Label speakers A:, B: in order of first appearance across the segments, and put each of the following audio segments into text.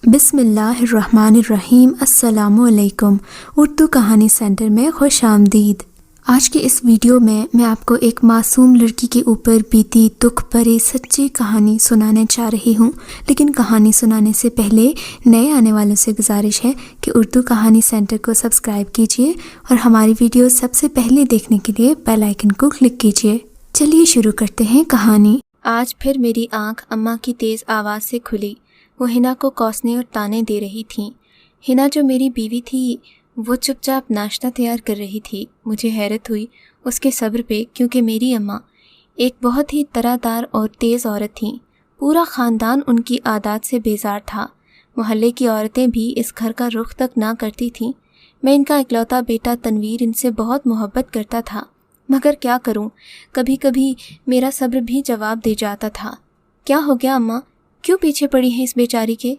A: بسم اللہ الرحمن الرحیم۔ السلام علیکم۔ اردو کہانی سینٹر میں خوش آمدید۔ آج کے اس ویڈیو میں آپ کو ایک معصوم لڑکی کے اوپر بیتی دکھ بھری سچی کہانی سنانے چاہ رہی ہوں، لیکن کہانی سنانے سے پہلے نئے آنے والوں سے گزارش ہے کہ اردو کہانی سینٹر کو سبسکرائب کیجیے اور ہماری ویڈیو سب سے پہلے دیکھنے کے لیے بیل آئیکن کو کلک کیجیے۔ چلیے شروع کرتے ہیں کہانی۔ آج پھر میری آنکھ اماں کی تیز آواز سے کھلی۔ وہ ہنا کو کوسنے اور تانے دے رہی تھیں۔ ہنا جو میری بیوی تھی وہ چپ چاپ ناشتہ تیار کر رہی تھی۔ مجھے حیرت ہوئی اس کے صبر پہ، کیونکہ میری اماں ایک بہت ہی طرح دار اور تیز عورت تھیں۔ پورا خاندان ان کی عادات سے بیزار تھا۔ محلے کی عورتیں بھی اس گھر کا رخ تک نہ کرتی تھیں۔ میں ان کا اکلوتا بیٹا تنویر ان سے بہت محبت کرتا تھا، مگر کیا کروں، کبھی کبھی میرا صبر بھی جواب دے جاتا تھا۔ کیا ہو گیا اماں، کیوں پیچھے پڑی ہیں اس بیچاری کے؟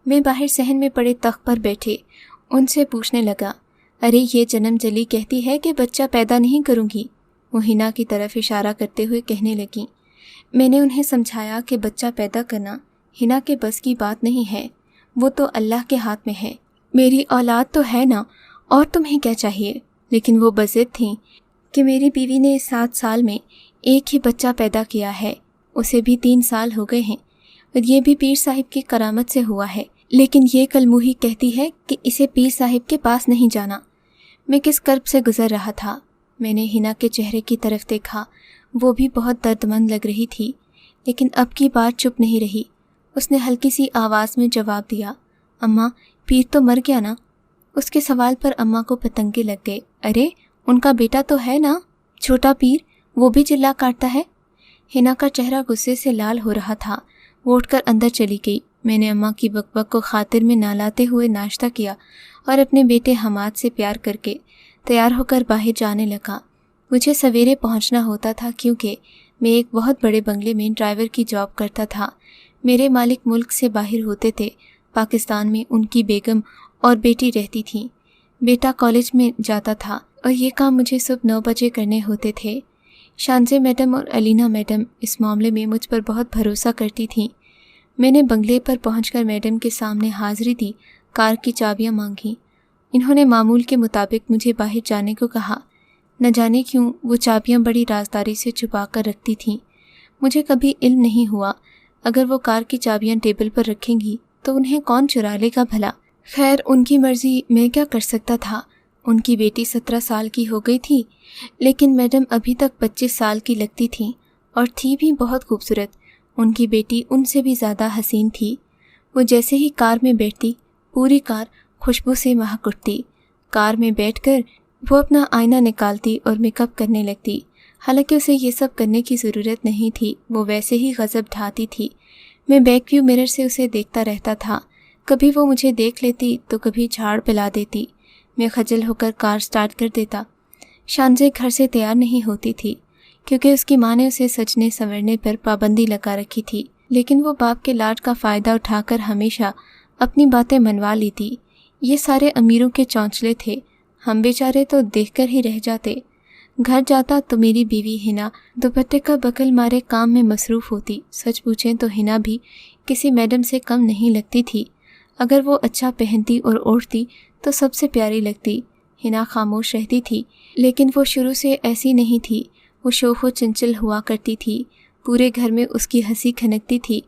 A: میں باہر صحن میں پڑے تخت پر بیٹھے ان سے پوچھنے لگا۔ ارے یہ جنم جلی کہتی ہے کہ بچہ پیدا نہیں کروں گی، وہ ہنا کی طرف اشارہ کرتے ہوئے کہنے لگیں۔ میں نے انہیں سمجھایا کہ بچہ پیدا کرنا ہنا کے بس کی بات نہیں ہے، وہ تو اللہ کے ہاتھ میں ہے۔ میری اولاد تو ہے نا، اور تمہیں کیا چاہیے؟ لیکن وہ بضد تھیں کہ میری بیوی نے 7 سال میں ایک ہی بچہ پیدا کیا ہے، اسے بھی 3 سال ہو گئے ہیں، اور یہ بھی پیر صاحب کی کرامت سے ہوا ہے، لیکن یہ کل منہی کہتی ہے کہ اسے پیر صاحب کے پاس نہیں جانا۔ میں کس کرب سے گزر رہا تھا۔ میں نے ہنا کے چہرے کی طرف دیکھا، وہ بھی بہت دردمند لگ رہی تھی، لیکن اب کی بات چپ نہیں رہی۔ اس نے ہلکی سی آواز میں جواب دیا، اماں پیر تو مر گیا نا؟ اس کے سوال پر اماں کو پتنگے لگ گئے۔ ارے ان کا بیٹا تو ہے نا، چھوٹا پیر، وہ بھی چلا کاٹتا ہے۔ ہنا کا چہرہ غصے سے لال ہو رہا تھا۔ وہ اٹھ کر اندر چلی گئی۔ میں نے اماں کی بک بک کو خاطر میں نہ لاتے ہوئے ناشتہ کیا اور اپنے بیٹے حماد سے پیار کر کے تیار ہو کر باہر جانے لگا۔ مجھے سویرے پہنچنا ہوتا تھا، کیونکہ میں ایک بہت بڑے بنگلے میں ڈرائیور کی جاب کرتا تھا۔ میرے مالک ملک سے باہر ہوتے تھے۔ پاکستان میں ان کی بیگم اور بیٹی رہتی تھیں۔ بیٹا کالج میں جاتا تھا اور یہ کام مجھے صبح 9 بجے کرنے ہوتے تھے۔ شانزے میڈم اور علینا میڈم اس معاملے میں مجھ پر بہت بھروسہ کرتی تھیں۔ میں نے بنگلے پر پہنچ کر میڈم کے سامنے حاضری دی، کار کی چابیاں مانگیں۔ انہوں نے معمول کے مطابق مجھے باہر جانے کو کہا۔ نہ جانے کیوں وہ چابیاں بڑی رازداری سے چھپا کر رکھتی تھیں۔ مجھے کبھی علم نہیں ہوا اگر وہ کار کی چابیاں ٹیبل پر رکھیں گی تو انہیں کون چرا لے گا بھلا؟ خیر ان کی مرضی، میں کیا کر سکتا تھا۔ ان کی بیٹی 17 سال کی ہو گئی تھی، لیکن میڈم ابھی تک 25 سال کی لگتی تھیں، اور تھی بھی بہت خوبصورت۔ ان کی بیٹی ان سے بھی زیادہ حسین تھی۔ وہ جیسے ہی کار میں بیٹھتی، پوری کار خوشبو سے مہک اٹھتی۔ کار میں بیٹھ کر وہ اپنا آئینہ نکالتی اور میک اپ کرنے لگتی، حالانکہ اسے یہ سب کرنے کی ضرورت نہیں تھی، وہ ویسے ہی غضب ڈھاتی تھی۔ میں بیک ویو مرر سے اسے دیکھتا رہتا تھا۔ کبھی وہ مجھے دیکھ لیتی تو کبھی جھاڑ پلا دیتی۔ میں خجل ہو کر کار سٹارٹ کر دیتا۔ شانزے گھر سے تیار نہیں ہوتی تھی، کیونکہ اس کی ماں نے اسے سجنے سنورنے پر پابندی لگا رکھی تھی، لیکن وہ باپ کے لاڈ کا فائدہ اٹھا کر ہمیشہ اپنی باتیں منوا لیتی۔ یہ سارے امیروں کے چونچلے تھے، ہم بیچارے تو دیکھ کر ہی رہ جاتے۔ گھر جاتا تو میری بیوی ہنا دوپٹے کا بکل مارے کام میں مصروف ہوتی۔ سچ پوچھیں تو ہنا بھی کسی میڈم سے کم نہیں لگتی تھی۔ اگر وہ اچھا پہنتی اور اوڑھتی تو سب سے پیاری لگتی۔ ہنا خاموش رہتی تھی، لیکن وہ شروع سے ایسی نہیں تھی۔ وہ شوخ و چنچل ہوا کرتی تھی، پورے گھر میں اس کی ہنسی کھنکتی تھی۔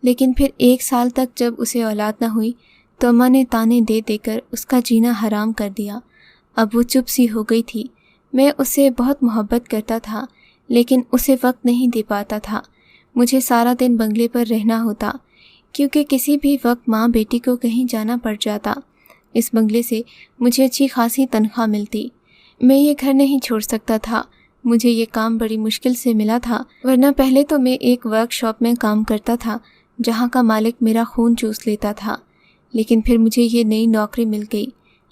A: لیکن پھر 1 سال تک جب اسے اولاد نہ ہوئی تو اماں نے تانے دے دے کر اس کا جینا حرام کر دیا۔ اب وہ چپ سی ہو گئی تھی۔ میں اس سے بہت محبت کرتا تھا، لیکن اسے وقت نہیں دے پاتا تھا۔ مجھے سارا دن بنگلے پر رہنا ہوتا، کیونکہ کسی بھی وقت ماں بیٹی کو کہیں جانا پڑ جاتا۔ اس بنگلے سے مجھے اچھی خاصی تنخواہ ملتی۔ میں یہ گھر نہیں چھوڑ سکتا تھا۔ مجھے یہ کام بڑی مشکل سے ملا تھا، ورنہ پہلے تو میں ایک ورک شاپ میں کام کرتا تھا جہاں کا مالک میرا خون چوس لیتا تھا، لیکن پھر مجھے یہ نئی نوکری مل گئی۔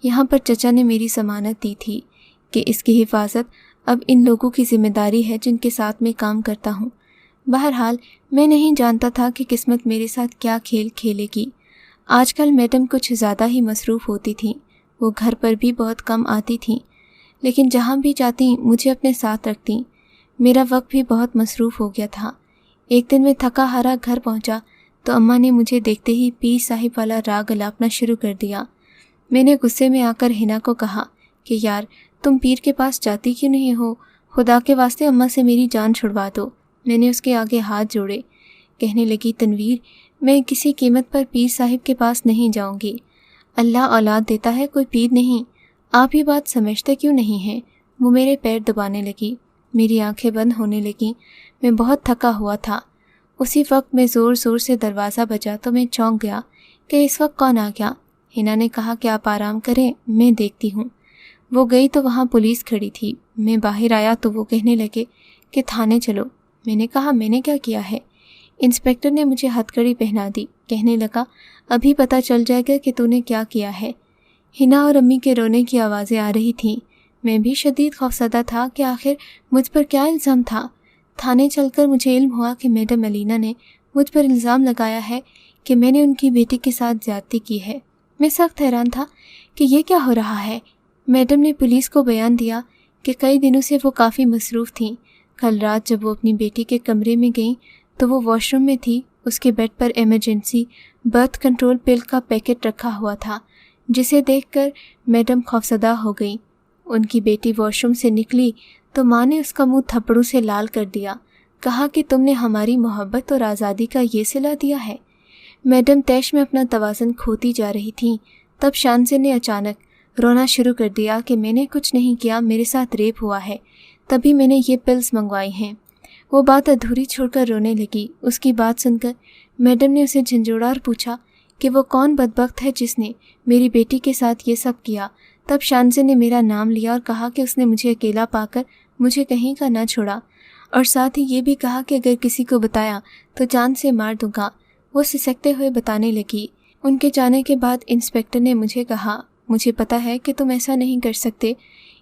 A: یہاں پر چچا نے میری ضمانت دی تھی کہ اس کی حفاظت اب ان لوگوں کی ذمہ داری ہے جن کے ساتھ میں کام کرتا ہوں۔ بہرحال میں نہیں جانتا تھا کہ قسمت میرے ساتھ کیا کھیل کھیلے گی۔ آج کل میڈم کچھ زیادہ ہی مصروف ہوتی تھیں، وہ گھر پر بھی بہت کم آتی تھیں، لیکن جہاں بھی جاتی مجھے اپنے ساتھ رکھتی۔ میرا وقت بھی بہت مصروف ہو گیا تھا۔ ایک دن میں تھکا ہارا گھر پہنچا तो अम्मा ने मुझे देखते ही पीर साहिब वाला राग अलापना शुरू कर दिया। मैंने गुस्से में आकर हिना को कहा कि यार तुम पीर के पास जाती क्यों नहीं हो, खुदा के वास्ते अम्मा से मेरी जान छुड़वा दो। मैंने उसके आगे हाथ जोड़े। कहने लगी, तनवीर मैं किसी कीमत पर पीर साहिब के पास नहीं जाऊंगी। अल्लाह औलाद देता है, कोई पीर नहीं। आप ये बात समझते क्यों नहीं हैं? वो मेरे पैर दबाने लगी। मेरी आंखें बंद होने लगीं। मैं बहुत थका हुआ था। उसी वक्त मैं ज़ोर ज़ोर से दरवाज़ा बजा तो मैं चौंक गया कि इस वक्त कौन आ गया। हिना ने कहा कि आप आराम करें, मैं देखती हूँ। वो गई तो वहाँ पुलिस खड़ी थी। मैं बाहर आया तो वो कहने लगे कि थाने चलो। मैंने कहा, मैंने क्या किया है? इंस्पेक्टर ने मुझे हथकड़ी पहना दी। कहने लगा, अभी पता चल जाएगा कि तूने क्या किया है। हिना और अम्मी के रोने की आवाज़ें आ रही थीं। मैं भी शदीद खौफजदा था कि आखिर मुझ पर क्या इल्ज़ाम था। थाने चलकर मुझे इल्म हुआ कि मैडम अलीना ने मुझ पर इल्ज़ाम लगाया है कि मैंने उनकी बेटी के साथ ज़्यादती की है। मैं सख्त हैरान था कि ये क्या हो रहा है। मैडम ने पुलिस को बयान दिया कि कई दिनों से वो काफ़ी मसरूफ़ थीं। कल रात जब वो अपनी बेटी के कमरे में गईं तो वो वॉशरूम में थी। उसके बेड पर इमरजेंसी बर्थ कंट्रोल पिल का पैकेट रखा हुआ था, जिसे देखकर मैडम खौफजदा हो गई। उनकी बेटी वॉशरूम से निकली तो माँ ने उसका मुंह थप्पड़ों से लाल कर दिया। कहा कि तुमने हमारी मोहब्बत और आज़ादी का ये सिला दिया है। मैडम तैश में अपना तवाज़ुन खोती जा रही थीं। तब शानसे ने अचानक रोना शुरू कर दिया कि मैंने कुछ नहीं किया, मेरे साथ रेप हुआ है, तभी मैंने ये पिल्स मंगवाई हैं। वो बात अधूरी छोड़कर रोने लगी। उसकी बात सुनकर मैडम ने उसे झंझोड़ा और पूछा कि वो कौन बदबख्त है जिसने मेरी बेटी के साथ ये सब किया। तब शानसे ने मेरा नाम लिया और कहा कि उसने मुझे अकेला पाकर मुझे कहीं का ना छोड़ा, और साथ ही ये भी कहा कि अगर किसी को बताया तो जान से मार दूंगा। वो सिसकते हुए बताने लगी। उनके जाने के बाद इंस्पेक्टर ने मुझे कहा, मुझे पता है कि तुम ऐसा नहीं कर सकते।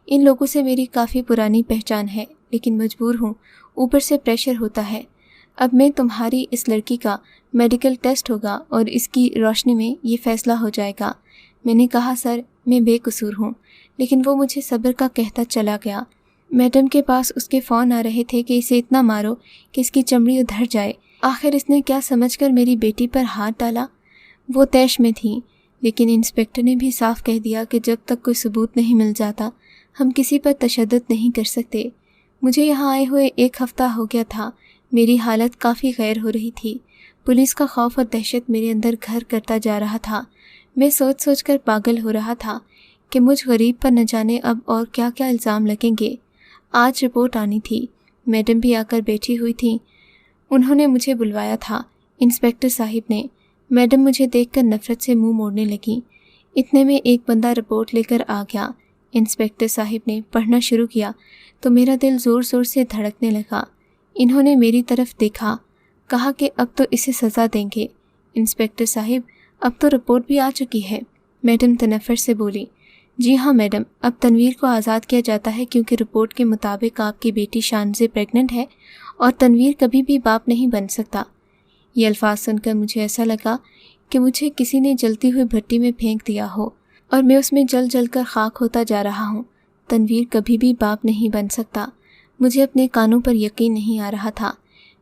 A: इन लोगों से मेरी काफ़ी पुरानी पहचान है, लेकिन मजबूर हूँ, ऊपर से प्रेशर होता है। अब मैं तुम्हारी इस लड़की का मेडिकल टेस्ट होगा और इसकी रोशनी में ये फ़ैसला हो जाएगा। मैंने कहा, सर मैं बेकसूर हूँ, लेकिन वो मुझे सब्र का कहता चला गया। मैडम के पास उसके फ़ोन आ रहे थे कि इसे इतना मारो कि इसकी चमड़ी उधर जाए। आखिर इसने क्या समझकर मेरी बेटी पर हाथ डाला। वो तैश में थी, लेकिन इंस्पेक्टर ने भी साफ कह दिया कि जब तक कोई सबूत नहीं मिल जाता हम किसी पर तशद्दुद नहीं कर सकते। मुझे यहाँ आए हुए 1 हफ़्ता हो गया था। मेरी हालत काफ़ी गैर हो रही थी। पुलिस का खौफ और दहशत मेरे अंदर घर करता जा रहा था। मैं सोच सोच कर पागल हो रहा था कि मुझ गरीब पर न जाने अब और क्या क्या इल्ज़ाम लगेंगे। आज रिपोर्ट आनी थी। मैडम भी आकर बैठी हुई थी। उन्होंने मुझे बुलवाया था, इंस्पेक्टर साहिब ने। मैडम मुझे देखकर नफ़रत से मुंह मोड़ने लगी। इतने में एक बंदा रिपोर्ट लेकर आ गया। इंस्पेक्टर साहिब ने पढ़ना शुरू किया तो मेरा दिल ज़ोर ज़ोर से धड़कने लगा। इन्होंने मेरी तरफ देखा, कहा कि अब तो इसे सज़ा देंगे। इंस्पेक्टर साहिब, अब तो रिपोर्ट भी आ चुकी है। मैडम तनफ़्फ़ुर से बोली, जी हाँ मैडम, अब तनवीर को आज़ाद किया जाता है क्योंकि रिपोर्ट के मुताबिक आपकी बेटी शान से प्रेग्नेंट है और तनवीर कभी भी बाप नहीं बन सकता। ये अल्फाज सुनकर मुझे ऐसा लगा कि मुझे किसी ने जलती हुई भट्टी में फेंक दिया हो और मैं उसमें जल जल कर खाक होता जा रहा हूँ। तनवीर कभी भी बाप नहीं बन सकता। मुझे अपने कानों पर यकीन नहीं आ रहा था।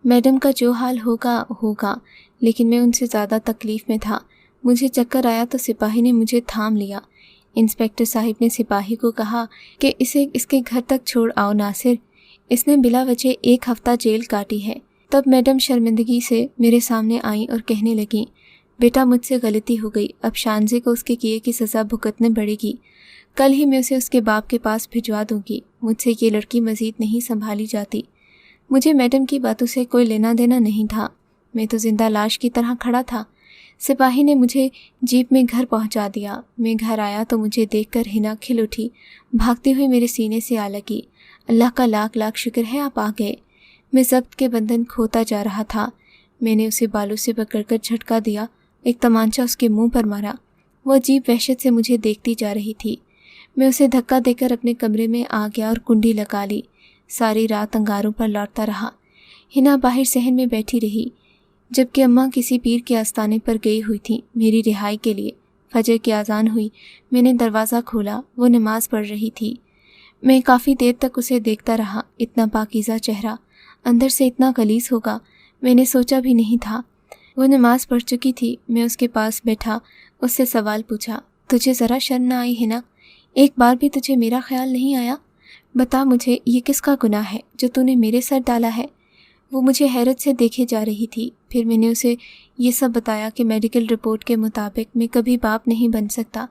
A: मैडम का जो हाल होगा होगा, लेकिन मैं उनसे ज़्यादा तकलीफ़ में था। मुझे चक्कर आया तो सिपाही ने मुझे थाम लिया। इंस्पेक्टर साहिब ने सिपाही को कहा कि इसे इसके घर तक छोड़ आओ नासिर, इसने बिला वजह 1 हफ़्ता जेल काटी है। तब मैडम शर्मिंदगी से मेरे सामने आई और कहने लगी, बेटा मुझसे गलती हो गई, अब शानजे को उसके किए की सज़ा भुगतने पड़ेगी। कल ही मैं उसे उसके बाप के पास भिजवा दूंगी। मुझसे ये लड़की मज़ीद नहीं संभाली जाती। मुझे मैडम की बातों से कोई लेना देना नहीं था। मैं तो जिंदा लाश की तरह खड़ा था। सिपाही ने मुझे जीप में घर पहुंचा दिया। मैं घर आया तो मुझे देखकर हिना खिल उठी, भागती हुई मेरे सीने से आ लगी। अल्लाह का लाख लाख शुक्र है आप आ गए। मैं ज़ब्त के बंधन खोता जा रहा था। मैंने उसे बालों से पकड़कर झटका दिया, एक तमांचा उसके मुंह पर मारा। वो अजीब वहशत से मुझे देखती जा रही थी। मैं उसे धक्का देकर अपने कमरे में आ गया और कुंडी लगा ली। सारी रात अंगारों पर लौटता रहा। हिना बाहर सहन में बैठी रही, जबकि अम्मा किसी पीर के आस्थाने पर गई हुई थी मेरी रिहाई के लिए। फजर की आज़ान हुई। मैंने दरवाज़ा खोला, वो नमाज़ पढ़ रही थी। मैं काफ़ी देर तक उसे देखता रहा। इतना पाकीज़ा चेहरा अंदर से इतना गलीज़ होगा मैंने सोचा भी नहीं था। वो नमाज पढ़ चुकी थी। मैं उसके पास बैठा उससे सवाल पूछा, तुझे ज़रा शर्म ना आई है ना? एक बार भी तुझे मेरा ख्याल नहीं आया? बता मुझे, ये किसका गुनाह है जो तूने मेरे सर डाला है? वो मुझे हैरत से देखे जा रही थी। फिर मैंने उसे ये सब बताया कि मेडिकल रिपोर्ट के मुताबिक मैं कभी बाप नहीं बन सकता।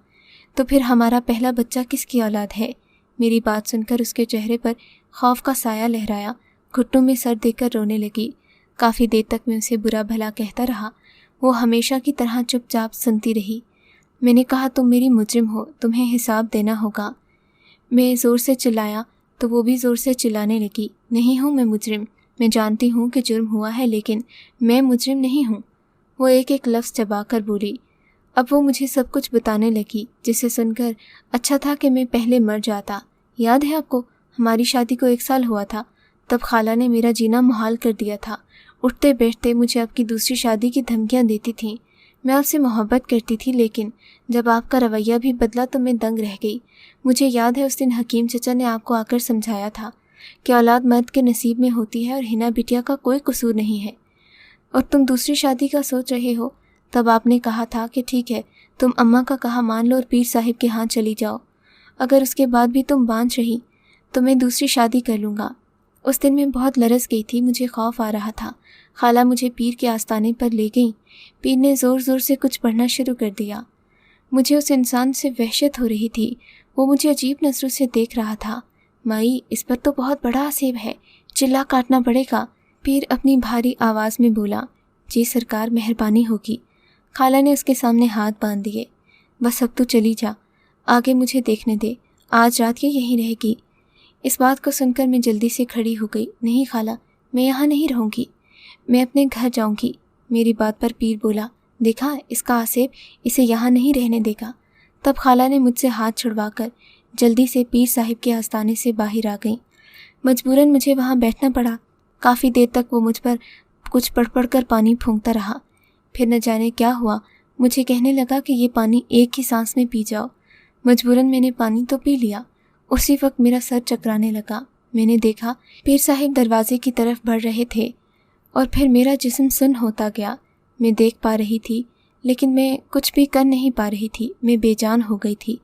A: तो फिर हमारा पहला बच्चा किसकी औलाद है? मेरी बात सुनकर उसके चेहरे पर खौफ का साया लहराया। घुटनों में सर देकर रोने लगी। काफ़ी देर तक मैं उसे बुरा भला कहता रहा। वो हमेशा की तरह चुपचाप सुनती रही। मैंने कहा, तुम मेरी मुजरिम हो, तुम्हें हिसाब देना होगा। मैं ज़ोर से चिल्लाया तो वो भी ज़ोर से चिल्लाने लगी। नहीं हूँ मैं मुजरिम, मैं जानती हूँ कि जुर्म हुआ है, लेकिन मैं मुजरिम नहीं हूँ। वो एक एक लफ्ज़ चबा कर बोली। अब वो मुझे सब कुछ बताने लगी, जिसे सुनकर अच्छा था कि मैं पहले मर जाता। याद है आपको, हमारी शादी को 1 साल हुआ था, तब खाला ने मेरा जीना मुहाल कर दिया था। उठते बैठते मुझे आपकी दूसरी शादी की धमकियाँ देती थीं। मैं आपसे मोहब्बत करती थी, लेकिन जब आपका रवैया भी बदला तो मैं दंग रह गई। मुझे याद है उस दिन हकीम चचा ने आपको आकर समझाया था कि औलाद मर्द के नसीब में होती है और हिना बिटिया का कोई कसूर नहीं है, और तुम दूसरी शादी का सोच रहे हो। तब आपने कहा था कि ठीक है, तुम अम्मा का कहा मान लो और पीर साहिब के यहाँ चली जाओ। अगर उसके बाद भी तुम बांझ रही तो मैं दूसरी शादी कर लूँगा। उस दिन मैं बहुत लरस गई थी, मुझे खौफ आ रहा था। खाला मुझे पीर के आस्ताने पर ले गई। पीर ने ज़ोर ज़ोर से कुछ पढ़ना शुरू कर दिया। मुझे उस इंसान से वहशत हो रही थी। वो मुझे अजीब नज़रों से देख रहा था। माई, इस पर तो बहुत बड़ा आसेब है, चिल्ला काटना पड़ेगा। पीर अपनी भारी आवाज़ में बोला। जी सरकार, मेहरबानी होगी। खाला ने उसके सामने हाथ बांध दिए। बस अब तू चली जा, आगे मुझे देखने दे, आज रात ये यहीं रहेगी। इस बात को सुनकर मैं जल्दी से खड़ी हो गई। नहीं खाला, मैं यहाँ नहीं रहूँगी, मैं अपने घर जाऊँगी। मेरी बात पर पीर बोला, देखा, इसका आसेब इसे यहाँ नहीं रहने देगा। तब खाला ने मुझसे हाथ छुड़वाकर जल्दी से पीर साहिब के आस्ताने से बाहर आ गई। मजबूरन मुझे वहाँ बैठना पड़ा। काफ़ी देर तक वो मुझ पर कुछ पढ़ कर पानी फूंकता रहा। फिर न जाने क्या हुआ, मुझे कहने लगा कि ये पानी एक ही सांस में पी जाओ। मजबूरन मैंने पानी तो पी लिया। उसी वक्त मेरा सर चकराने लगा। मैंने देखा पीर साहिब दरवाजे की तरफ बढ़ रहे थे और फिर मेरा जिस्म सुन्न होता गया। मैं देख पा रही थी, लेकिन मैं कुछ भी कर नहीं पा रही थी। मैं बेजान हो गई थी।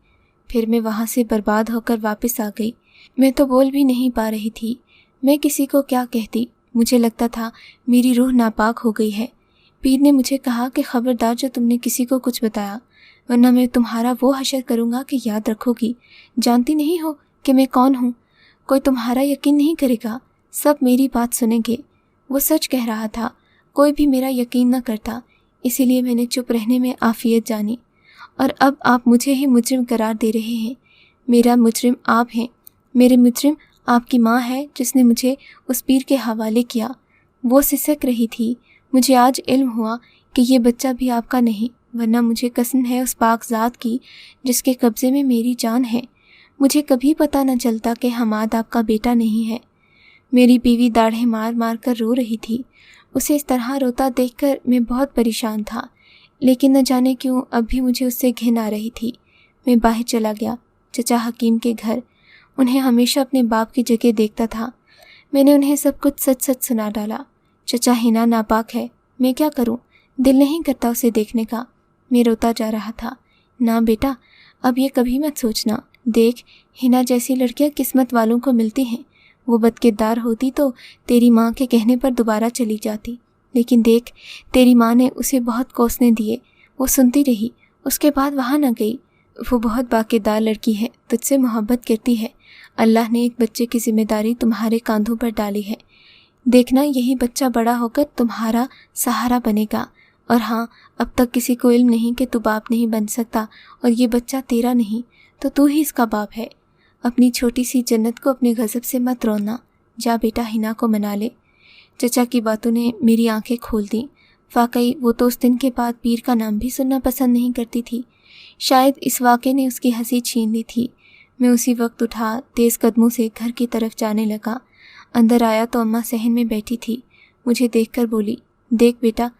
A: फिर मैं वहाँ से बर्बाद होकर वापस आ गई। मैं तो बोल भी नहीं पा रही थी। मैं किसी को क्या कहती? मुझे लगता था मेरी रूह नापाक हो गई है। पीर ने मुझे कहा कि खबरदार जो तुमने किसी को कुछ बताया, वरना मैं तुम्हारा वो हशर करूँगा कि याद रखोगी। जानती नहीं हो कि मैं कौन हूँ? कोई तुम्हारा यकीन नहीं करेगा, सब मेरी बात सुनेंगे। वो सच कह रहा था, कोई भी मेरा यकीन न करता, इसीलिए मैंने चुप रहने में आफियत जानी। और अब आप मुझे ही मुजरिम करार दे रहे हैं। मेरा मुजरिम आप हैं। मेरे मुजरिम आपकी माँ है, जिसने मुझे उस पीर के हवाले किया। वो सिसक रही थी। मुझे आज इल्म हुआ कि ये बच्चा भी आपका नहीं, वरना मुझे कसम है उस पाक ज़ात की जिसके कब्ज़े में मेरी जान है, मुझे कभी पता न चलता कि हमाद आपका बेटा नहीं है। मेरी बीवी दाढ़ें मार मार कर रो रही थी। उसे इस तरह रोता देखकर मैं बहुत परेशान था, लेकिन न जाने क्यों अब भी मुझे उससे घिन आ रही थी। मैं बाहर चला गया, चचा हकीम के घर। उन्हें हमेशा अपने बाप की जगह देखता था। मैंने उन्हें सब कुछ सच सच सुना डाला। चचा हिना नापाक है, मैं क्या करूं? दिल नहीं करता उसे देखने का। मैं रोता जा रहा था। ना बेटा, अब ये कभी मत सोचना। देख, हिना जैसी लड़कियां किस्मत वालों को मिलती हैं। वो बदकिरदार होती तो तेरी माँ के कहने पर दोबारा चली जाती, लेकिन देख, तेरी माँ ने उसे बहुत कोसने दिए। वो सुनती रही, उसके बाद वहाँ न गई। वो बहुत बाकिरदार लड़की है, तुझसे मोहब्बत करती है। अल्लाह ने एक बच्चे की जिम्मेदारी तुम्हारे कांधों पर डाली है। देखना, यही बच्चा बड़ा होकर तुम्हारा सहारा बनेगा। और हाँ, अब तक किसी को इल्म नहीं कि तू बाप नहीं बन सकता, और ये बच्चा तेरा नहीं तो तू ही इसका बाप है। अपनी छोटी सी जन्नत को अपने गज़ब से मत रोना। जा बेटा, हिना को मना ले। चचा की बातों ने मेरी आंखें खोल दी। वाकई वो तो उस दिन के बाद पीर का नाम भी सुनना पसंद नहीं करती थी। शायद इस वाक़े ने उसकी हंसी छीन ली थी। मैं उसी वक्त उठा तेज़ कदमों से घर की तरफ जाने लगा। अंदर आया तो अम्मा सहन में बैठी थी। मुझे देखकर बोली, देख बेटा,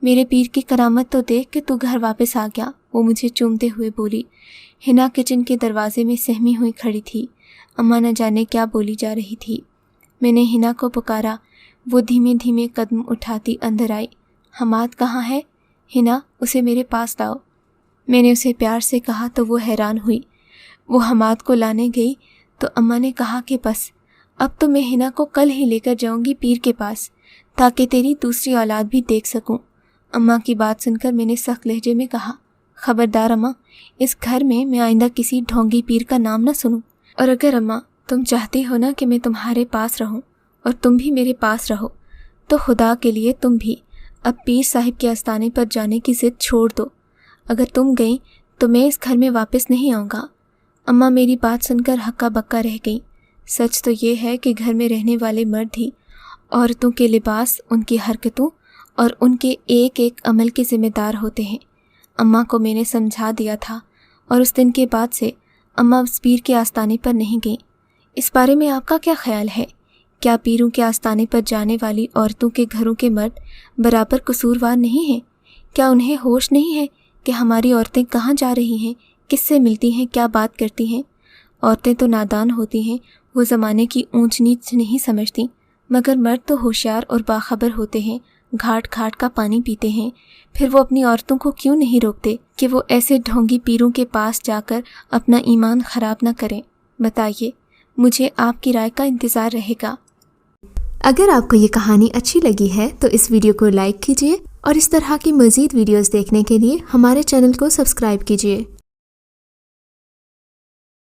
A: मेरे पीर की करामत तो देख कि तू घर वापस आ गया। वो मुझे चूमते हुए बोली। हिना किचन के दरवाजे में सहमी हुई खड़ी थी। अम्मा न जाने क्या बोली जा रही थी। मैंने हिना को पुकारा। वो धीमे धीमे कदम उठाती अंदर आई। حماد کہاں ہے؟ ہنا اسے میرے پاس لاؤ۔ میں نے اسے پیار سے کہا تو وہ حیران ہوئی۔ وہ حماد کو لانے گئی تو اماں نے کہا کہ بس اب تو میں ہنا کو کل ہی لے کر جاؤں گی پیر کے پاس تاکہ تیری دوسری اولاد بھی دیکھ سکوں۔ اماں کی بات سن کر میں نے سخت لہجے میں کہا، خبردار اماں، اس گھر میں آئندہ کسی ڈھونگی پیر کا نام نہ سنوں، اور اگر اماں تم چاہتی ہو نا کہ میں تمہارے پاس رہوں اور تم بھی میرے پاس رہو تو خدا کے لیے تم بھی اب پیر صاحب کے آستانے پر جانے کی ضد چھوڑ دو۔ اگر تم گئیں تو میں اس گھر میں واپس نہیں آؤں گا۔ اماں میری بات سن کر ہکا بکا رہ گئیں۔ سچ تو یہ ہے کہ گھر میں رہنے والے مرد ہی عورتوں کے لباس، ان کی حرکتوں اور ان کے ایک ایک عمل کے ذمہ دار ہوتے ہیں۔ اماں کو میں نے سمجھا دیا تھا اور اس دن کے بعد سے اماں اس پیر کے آستانے پر نہیں گئیں۔ اس بارے میں آپ کا کیا خیال ہے؟ کیا پیروں کے آستانے پر جانے والی عورتوں کے گھروں کے مرد برابر قصوروار نہیں ہیں؟ کیا انہیں ہوش نہیں ہے کہ ہماری عورتیں کہاں جا رہی ہیں، کس سے ملتی ہیں، کیا بات کرتی ہیں؟ عورتیں تو نادان ہوتی ہیں، وہ زمانے کی اونچ نیچ نہیں سمجھتی، مگر مرد تو ہوشیار اور باخبر ہوتے ہیں، گھاٹ گھاٹ کا پانی پیتے ہیں۔ پھر وہ اپنی عورتوں کو کیوں نہیں روکتے کہ وہ ایسے ڈھونگی پیروں کے پاس جا کر اپنا ایمان خراب نہ کریں؟ بتائیے، مجھے آپ کی رائے کا انتظار رہے گا۔ اگر آپ کو یہ کہانی اچھی لگی ہے تو اس ویڈیو کو لائک کیجیے اور اس طرح کی مزید ویڈیوز دیکھنے کے لیے ہمارے چینل کو سبسکرائب کیجیے۔